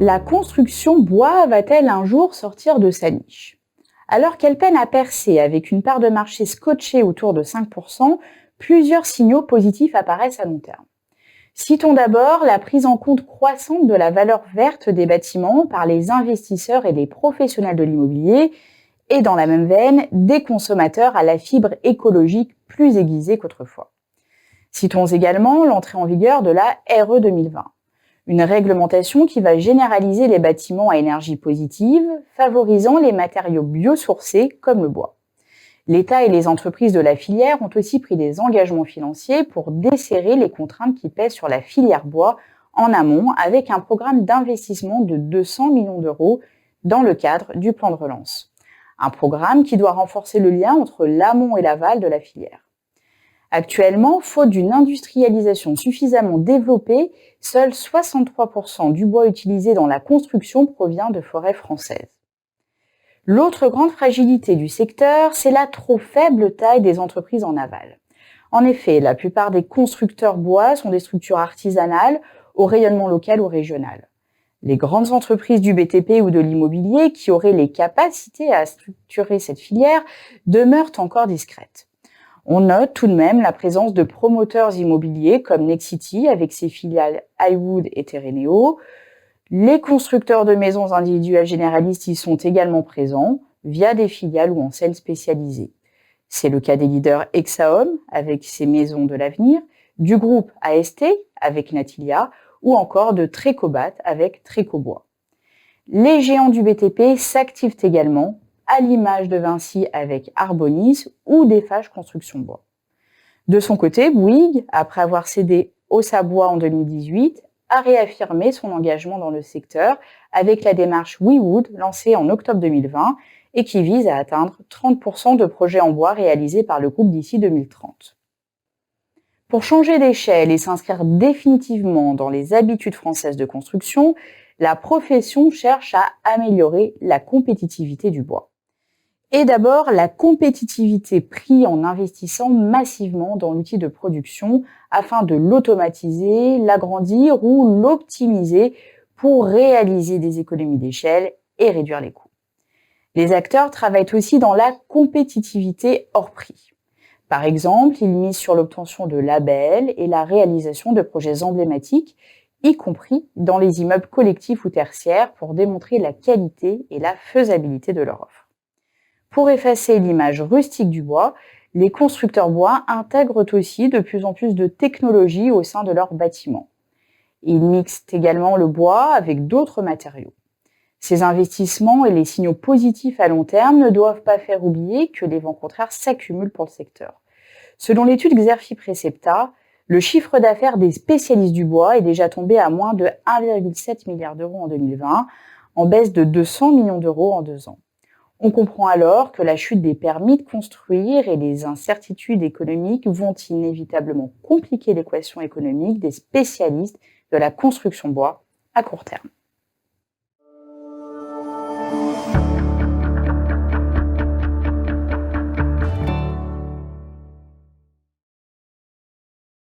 la construction bois va-t-elle un jour sortir de sa niche? Alors qu'elle peine à percer avec une part de marché scotchée autour de 5%, plusieurs signaux positifs apparaissent à long terme. Citons d'abord la prise en compte croissante de la valeur verte des bâtiments par les investisseurs et les professionnels de l'immobilier et dans la même veine, des consommateurs à la fibre écologique plus aiguisée qu'autrefois. Citons également l'entrée en vigueur de la RE 2020. Une réglementation qui va généraliser les bâtiments à énergie positive, favorisant les matériaux biosourcés comme le bois. L'État et les entreprises de la filière ont aussi pris des engagements financiers pour desserrer les contraintes qui pèsent sur la filière bois en amont avec un programme d'investissement de 200 millions d'euros dans le cadre du plan de relance. Un programme qui doit renforcer le lien entre l'amont et l'aval de la filière. Actuellement, faute d'une industrialisation suffisamment développée, seuls 63% du bois utilisé dans la construction provient de forêts françaises. L'autre grande fragilité du secteur, c'est la trop faible taille des entreprises en aval. En effet, la plupart des constructeurs bois sont des structures artisanales au rayonnement local ou régional. Les grandes entreprises du BTP ou de l'immobilier qui auraient les capacités à structurer cette filière demeurent encore discrètes. On note tout de même la présence de promoteurs immobiliers comme Nexity avec ses filiales Highwood et Terreneo. Les constructeurs de maisons individuelles généralistes y sont également présents via des filiales ou enseignes spécialisées. C'est le cas des leaders Hexahome avec ses maisons de l'avenir, du groupe AST avec Natilia ou encore de Trécobat avec Trécobois. Les géants du BTP s'activent également, à l'image de Vinci avec Arbonis ou d'Eiffage Construction Bois. De son côté, Bouygues, après avoir cédé Ossa Bois en 2018, a réaffirmé son engagement dans le secteur avec la démarche WeWood lancée en octobre 2020 et qui vise à atteindre 30% de projets en bois réalisés par le groupe d'ici 2030. Pour changer d'échelle et s'inscrire définitivement dans les habitudes françaises de construction, la profession cherche à améliorer la compétitivité du bois. Et d'abord, la compétitivité prix en investissant massivement dans l'outil de production afin de l'automatiser, l'agrandir ou l'optimiser pour réaliser des économies d'échelle et réduire les coûts. Les acteurs travaillent aussi dans la compétitivité hors prix. Par exemple, ils misent sur l'obtention de labels et la réalisation de projets emblématiques, y compris dans les immeubles collectifs ou tertiaires pour démontrer la qualité et la faisabilité de leur offre. Pour effacer l'image rustique du bois, les constructeurs bois intègrent aussi de plus en plus de technologies au sein de leurs bâtiments. Ils mixent également le bois avec d'autres matériaux. Ces investissements et les signaux positifs à long terme ne doivent pas faire oublier que les vents contraires s'accumulent pour le secteur. Selon l'étude Xerfi Precepta, le chiffre d'affaires des spécialistes du bois est déjà tombé à moins de 1,7 milliard d'euros en 2020, en baisse de 200 millions d'euros en 2 ans. On comprend alors que la chute des permis de construire et les incertitudes économiques vont inévitablement compliquer l'équation économique des spécialistes de la construction bois à court terme.